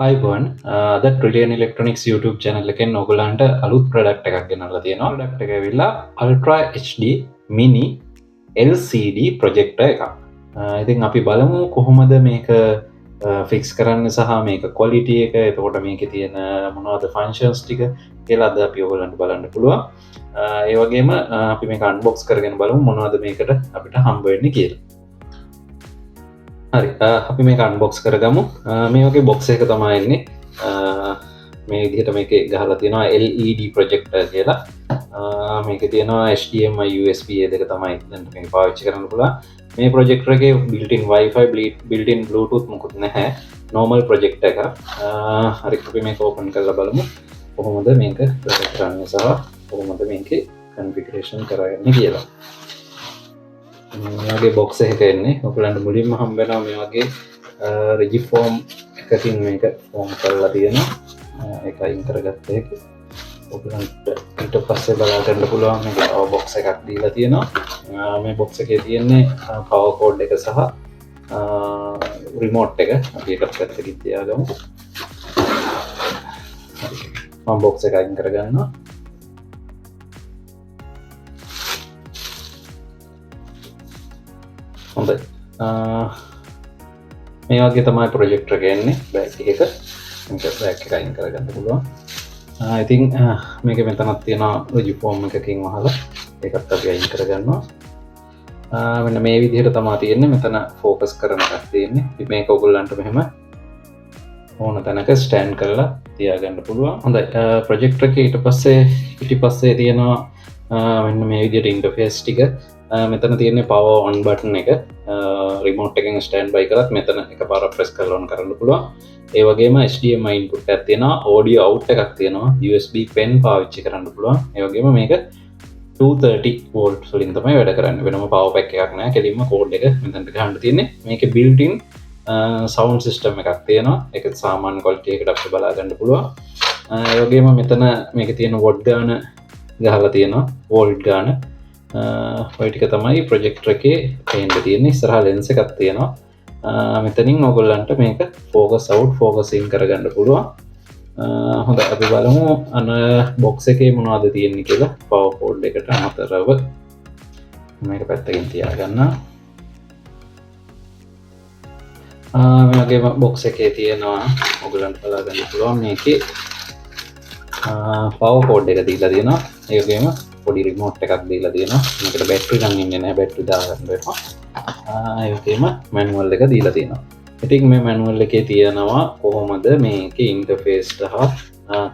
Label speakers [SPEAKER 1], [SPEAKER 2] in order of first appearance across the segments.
[SPEAKER 1] අයිබෝන් අද trillion electronics YouTube channel එකෙන් ඔයගොල්ලන්ට අලුත් ප්‍රොඩක්ට් එකක් ගෙනල්ලා තියෙනවා. ප්‍රොඩක්ට් එක ඇවිල්ලා Ultra HD Mini LCD projector එකක්. ඉතින් අපි බලමු කොහොමද මේක ෆික්ස් කරන්න සහ මේක ක්වොලිටි එක, එතකොට මේකේ තියෙන මොනවද ෆන්ක්ෂන්ස් ටික කියලා අද අපි ඔයගොල්ලන්ට බලන්න පුළුවන්. ඒ වගේම අපි මේක අන්බොක්ස් කරගෙන බලමු මොනවද මේකට අපිට හම්බ වෙන්නේ කියලා. හරි අපි මේ අන්බොක්ස් කරගමු. මේ වගේ බොක්ස් එක තමයි එන්නේ. මේ විදිහට මේක ගහලා තියෙනවා LED ප්‍රොජෙක්ටර් කියලා. මේක තියෙනවා HDMI USB දෙක තමයි දැන් මේක පාවිච්චි කරන්න පුළුවන්. මේ ප්‍රොජෙක්ටර් එකේ built-in Wi-Fi built-in Bluetooth මොකුත් නැහැ. normal ප්‍රොජෙක්ටර් එක. හරි අපි මේක ඕපන් කරලා බලමු කොහොමද මේක ප්‍රොජෙක්ට් කරන්නේ සහ කොහොමද මේකේ configuration කරන්නේ කියලා. මේගේ බොක්ස් එක එන්නේ ඔයගලන්ට මුලින්ම හම්බ වෙනවා මේ වගේ රෙජිෆෝම් එකකින් මේක ෆෝම් කරලා තියෙනවා. ඒක අයින් කරගත්ත එක ඔයගලන්ට ඊට පස්සේ බලා ගන්න පුළුවන් මේක තව බොක්ස් එකක් දීලා තියෙනවා. මේ බොක්ස් එකේ තියෙන්නේ පවර් කෝඩ් එක සහ රිමෝට් එක. අපි ඒකත් පැත්තකින් තියාගමු. මම බොක්ස් එක අයින් කරගන්නවා. හොඳයි. මේ වගේ තමයි ප්‍රොජෙක්ටර් එක එන්නේ. බෑග් එක මේක බෑග් එක අයින් කරගන්න පුළුවන්. ඉතින් මේක මෙතනක් තියෙනවා රෙජිෆෝම් එකකින් වහලා ඒකත් අපි අයින් කරගන්නවා. මෙන්න මේ විදිහට තමයි තියෙන්නේ. මෙතන ફોකස් කරන එකක් තියෙන්නේ. ඉතින් මේක ඔයගොල්ලන්ට මෙහෙම ඕන තැනක ස්ටෑන්ඩ් කරලා තියාගන්න පුළුවන්. හොඳයි. ප්‍රොජෙක්ටර් එකේ ඊට පස්සේ පිටිපස්සේ තියෙනවා මෙන්න මේ විදිහට ඉන්ටර්ෆේස් ටික. මෙතන තියෙන්නේ power on button එක. රිමෝට් එකෙන් ස්ටෑන්ඩ් බයි කරත් මෙතන එකපාරක් ප්‍රෙස් කරලා on කරන්න පුළුවන්. ඒ වගේම HDMI input එකක් තියෙනවා, audio out එකක් තියෙනවා, USB pen පාවිච්චි කරන්න පුළුවන්. ඒ වගේම මේක 230 volt වලින් තමයි වැඩ කරන්නේ. වෙනම power pack එකක් නැහැ. කෙලින්ම කෝඩ් එක මෙතනට ගහන්න තියෙන්නේ. මේකේ built in sound system එකක් තියෙනවා. ඒක සාමාන්‍ය quality එකකට අපිට බලා ගන්න පුළුවන්. ඒ වගේම මෙතන මේකේ තියෙන watt ගාන ගහලා තියෙනවා, volt ගාන. ඔය ටික තමයි ප්‍රොජෙක්ටර් එකේ පේන්න තියෙන්නේ. ඉස්සරහා ලෙන්ස් එකක් තියෙනවා. මෙතනින් ඔයගොල්ලන්ට මේක focus out focus in කරගන්න පුළුවන්. හොඳයි අපි බලමු අන බොක්ස් එකේ මොනවද තියෙන්නේ කියලා. power cord එකට අමතරව මේක පැත්තකින් තියාගන්න. මේ වගේ බොක්ස් එකේ තියෙනවා ඔයගොල්ලන්ට බලා ගන්න පුළුවන් මේකේ power cord එක දීලා තියෙනවා. ඒ වගේම පොඩි රිමෝට් එකක් දීලා තියෙනවා. මේකට බැටරි නම් ඉන්නේ නැහැ. බැටරි දාගන්න වෙනවා. ඒ වගේම මැනුවල් එක දීලා තියෙනවා. ඉතින් මේ මැනුවල් එකේ තියෙනවා කොහොමද මේකේ ඉන්ටර්ෆේස් සහ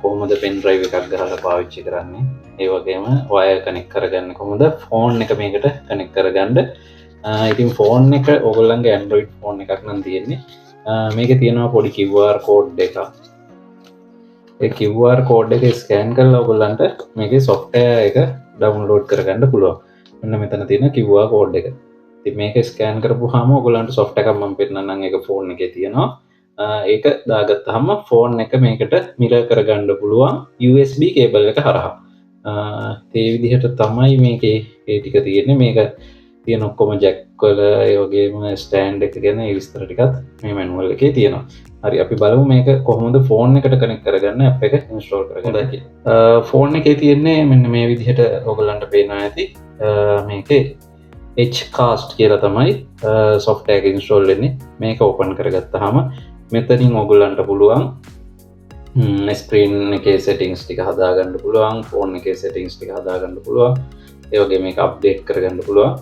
[SPEAKER 1] කොහොමද පෙන් ඩ්‍රයිව් එකක් ගහලා පාවිච්චි කරන්නේ. ඒ වගේම වයර් කනෙක්ට් කරගන්න කොහොමද ෆෝන් එක මේකට කනෙක්ට් කරගන්න. ඉතින් ෆෝන් එක ඔයගොල්ලන්ගේ Android ෆෝන් එකක් නම් තියෙන්නේ. මේකේ තියෙනවා පොඩි QR කෝඩ් එකක්. ඒ QR කෝඩ් එක ස්කෑන් කරලා ඔයගොල්ලන්ට මේකේ software එක ඩවුන්ලෝඩ් කරගන්න පුළුවන්. මෙන්න මෙතන තියෙන QR කෝඩ් එක. ඉතින් මේක ස්කෑන් කරපුවාම ඔයගොල්ලන්ට software එකක් මම පෙන්නන්නම්. ඒක ෆෝන් එකේ තියෙනවා. ඒක දාගත්තාම ෆෝන් එක මේකට මිරර් කරගන්න පුළුවන් USB කේබල් එක හරහා. ඒ විදිහට තමයි මේකේ ඒ ටික තියෙන්නේ. මේක තියෙන ඔක්කොම ජැක් වල ඒ වගේම ස්ටෑන්ඩ් එක ගැන ඒ විස්තර ටිකත් මේ මැනුවල් එකේ තියෙනවා. හරි අපි බලමු මේක කොහොමද ෆෝන් එකට කනෙක්ට් කරගන්න ඇප් එක ඉන්ස්ටෝල් කරගන්න කියලා. ෆෝන් එකේ තියෙන්නේ මෙන්න මේ විදිහට ඔයගලන්ට පේනවා ඇති. මේකේ Hcast කියලා තමයි software එක ඉන්ස්ටෝල් වෙන්නේ. මේක ඕපන් කරගත්තාම මෙතනින් ඔයගලන්ට පුළුවන් ස්ක්‍රීන් එකේ settings ටික හදාගන්න පුළුවන්, ෆෝන් එකේ settings ටික හදාගන්න පුළුවන්. ඒ වගේ මේක අප්ඩේට් කරගන්න පුළුවන්.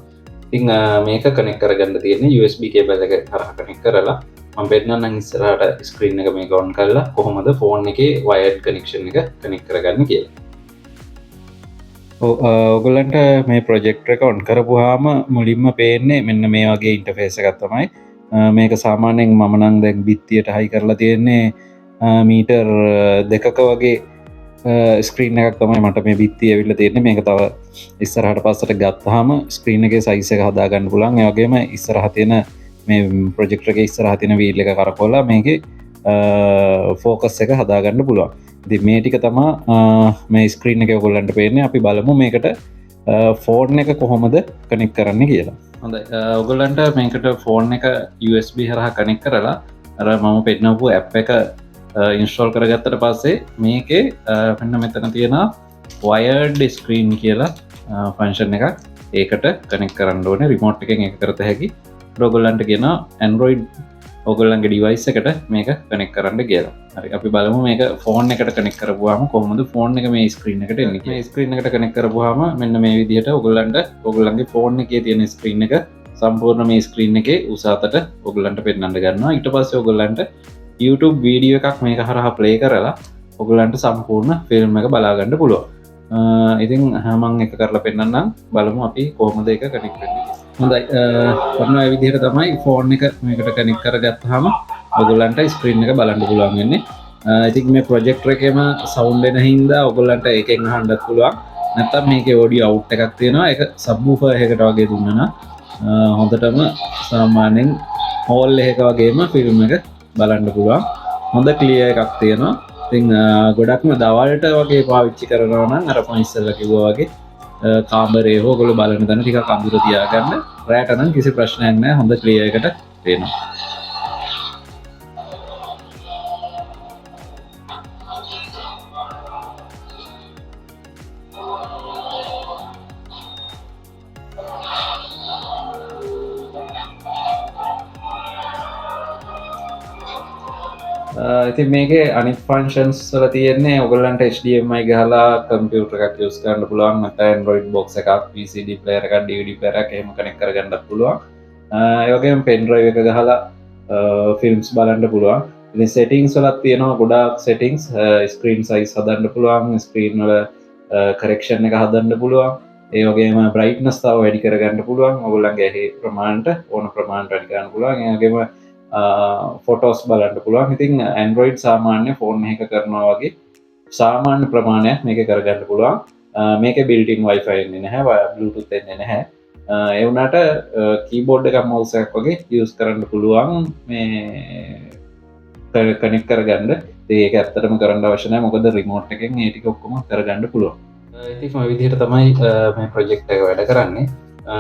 [SPEAKER 1] ඉතින් මේක කනෙක්ට් කරගන්න තියෙන්නේ USB කේබල් එක හරහා කනෙක්ට් කරලා මම පෙන්නන්නම් ඉස්සරහට ස්ක්‍රීන් එක මේක ඔන් කරලා කොහොමද ෆෝන් එකේ වයර්ඩ් කනෙක්ෂන් එක කනෙක්ට් කරගන්නේ කියලා. ඔයගොල්ලන්ට මේ ප්‍රොජෙක්ටර් එක ඔන් කරපුවාම මුලින්ම පේන්නේ මෙන්න මේ වගේ ඉන්ටර්ෆේස් එකක් තමයි. මේක සාමාන්‍යයෙන් මම නම් දැන් බිත්තියට හයි කරලා තියෙන්නේ මීටර් 2ක වගේ ස්ක්‍රීන් එකක් තමයි මට මේ බිත්තිය ඇවිල්ලා තියෙන්නේ. මේක තව ඉස්සරහට පස්සට ගත්තාම ස්ක්‍රීන් එකේ සයිස් එක හදා ගන්න පුළුවන්. ඒ වගේම ඉස්සරහ තියෙන මේ ප්‍රොජෙක්ටර් එකේ ඉස්සරහ තියෙන වීල් එක කරකවලා මේකේ ෆෝකස් එක හදා ගන්න පුළුවන්. ඉතින් මේ ටික තමයි මේ ස්ක්‍රීන් එකේ ඔයගොල්ලන්ට පේන්නේ. අපි බලමු මේකට ෆෝන් එක කොහොමද කනෙක්ට් කරන්නේ කියලා. හොඳයි ඔයගොල්ලන්ට මේකට ෆෝන් එක USB හරහා කනෙක්ට් කරලා අර මම පෙන්නපු ඇප් එක ඉන්ස්ටෝල් කරගත්තට පස්සේ මේකේ පන්න මෙතන තියෙන වයර්ඩ් ස්ක්‍රීන් කියලා ෆංශන් එක ඒකට කනෙක් කරන්න ඕන රිමෝට් එකෙන් එක කරත හැකි රෝගොල්ලන්ට කියෙන ඇන්ඩරෝයිඩ් ඔගොල්ලන්ගේ ඩිවයිස් එකට මේක කනෙක් කරන්න කියලා හරි අපි බලමු මේක ෆෝන් එකට කනෙක් කරපුවාම කොහොමද ෆෝන් එක මේ ස්ක්‍රීන් එකට එන්නේ ස්ක්‍රීන් එකට කනෙක් කරපුවාම මෙන්න මේ විදිහට ඔගොල්ලන්ට ඔගොල්ලන්ගේ ෆෝන් එකේ තියෙන ස්ක්‍රීන් එක සම්පූර්ණ මේ ස්ක්‍රීන් එකේ උසාතට ඔගොල්ලන්ට පෙන්වන්න ගන්නවා ඊට පස්සේ ඔගොල්ලන්ට YouTube වීඩියෝ එකක් මේක හරහා ප්ලේ කරලා ඔගොල්ලන්ට සම්පූර්ණ ෆිල්ම් එක බලා ගන්න පුළුවන් ඉතින් මම එක කරලා පෙන්නන්නම් බලමු අපි කොහොමද ඒක කනෙක් වෙන්නේ හොඳයි ඔන්න ඔය විදිහට තමයි ෆෝන් එක මේකට කනෙක් කරගත්තාම ඔයගොල්ලන්ට ස්ක්‍රීන් එක බලන්න පුළුවන් වෙන්නේ. ඉතින් මේ ප්‍රොජෙක්ටර් එකේම සවුන්ඩ් එන හින්දා ඔයගොල්ලන්ට ඒකෙන් අහන්නත් පුළුවන්. නැත්නම් මේකේ ඔඩියෝ අවුට් එකක් තියෙනවා. ඒක සබ්වූෆර් එකකට වගේ දුන්නා නම් හොඳටම සාමාන්‍යයෙන් හෝල් එකක වගේම ෆිල්ම් එක බලන්න පුළුවන්. හොඳ ක්ලියර් එකක් තියෙනවා. ඉතින් ගොඩක්ම දවල්ට වගේ පාවිච්චි කරනවා නම් අර මම ඉස්සෙල්ලා කිව්වා වගේ කාමරේ හෝ ඔයගොල්ලෝ බලන තැන ටිකක් අඳුර තියාගන්න. රැට නම් කිසි ප්‍රශ්නයක් නැහැ. හොඳ ක්ලියර් එකකට පේනවා. ඉතින් මේකේ අනිත් ෆන්ක්ෂන්ස් වල තියෙන්නේ ඔයගොල්ලන්ට HDMI ගහලා කම්පියුටර් එකක් යූස් කරන්න පුළුවන් නැත්නම් Android box එකක් VCD player එකක් DVD player එකක් එහෙම කනෙක්ට් කරගන්නත් පුළුවන්. ඒ වගේම pen drive එක ගහලා ෆිල්ම්ස් බලන්න පුළුවන්. ඉතින් settings වලත් තියෙනවා ගොඩාක් settings screen size හදන්න පුළුවන්, screen වල correction එක හදන්න පුළුවන්. ඒ වගේම brightness තව වැඩි කරගන්න පුළුවන්. ඔයගොල්ලන්ගේ ඇහි ප්‍රමාණයට ඕන ප්‍රමාණයට වැඩි කරන්න පුළුවන්. ඒ වගේම ෆොටෝස් බලන්න පුළුවන්. ඉතින් Android සාමාන්‍ය ෆෝන් එක කරනවා වගේ සාමාන්‍ය ප්‍රමාණයක් මේක කරගන්න පුළුවන්. මේකේ built-in Wi-Fi එන්නේ නැහැ, Bluetooth එන්නේ නැහැ. ඒ වුණාට keyboard එකක් mouse එකක් වගේ use කරන්න පුළුවන් මේ කනෙක්ට් කරගන්න. ඒක ඇත්තටම කරන්න අවශ්‍ය නැහැ. මොකද remote එකෙන් මේ ටික ඔක්කොම කරගන්න පුළුවන්. ඉතින් මේ විදිහට තමයි මේ project එක වැඩ කරන්නේ.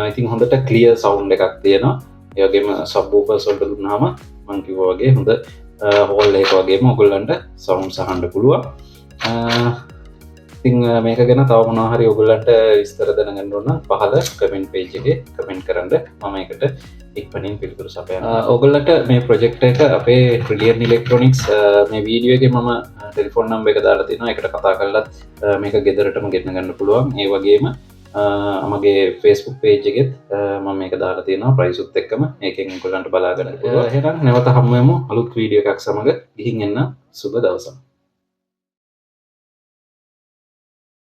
[SPEAKER 1] ඉතින් හොඳට clear sound එකක් තියෙනවා. ඒගේම සබ්වූෆර්ස් වලට දුන්නාම මම කිව්වා වගේ හොඳ හෝල් එකක වගේම ඔයගොල්ලන්ට සවුන්ඩ්ස් අහන්න පුළුවන්. ඉතින් මේක ගැන තව මොනවා හරි ඔයගොල්ලන්ට විස්තර දැනගන්න ඕන නම් පහළ කමෙන්ට් පේජ් එකේ කමෙන්ට් කරන්න. මම ඒකට ඉක්මනින් පිළිතුරු සපයනවා. ඔයගොල්ලන්ට මේ ප්‍රොජෙක්ට් එක අපේ Trillion Electronics මේ වීඩියෝ එකේ මම ටෙලිෆෝන් නම්බර් එක දාලා තියෙනවා. ඒකට කතා කරලත් මේක ගෙදරටම ගෙන්න ගන්න පුළුවන්. ඒ වගේම මගේ Facebook page එකෙත් මම මේක දාලා තියෙනවා price උත් එක්කම මේකෙන් ඔයගොල්ලන්ට බලා ගන්න පුළුවන්. එහෙනම් නැවත හමු වෙමු අලුත් වීඩියෝ එකක් සමග. ගිහින් එන්න සුබ දවසක්.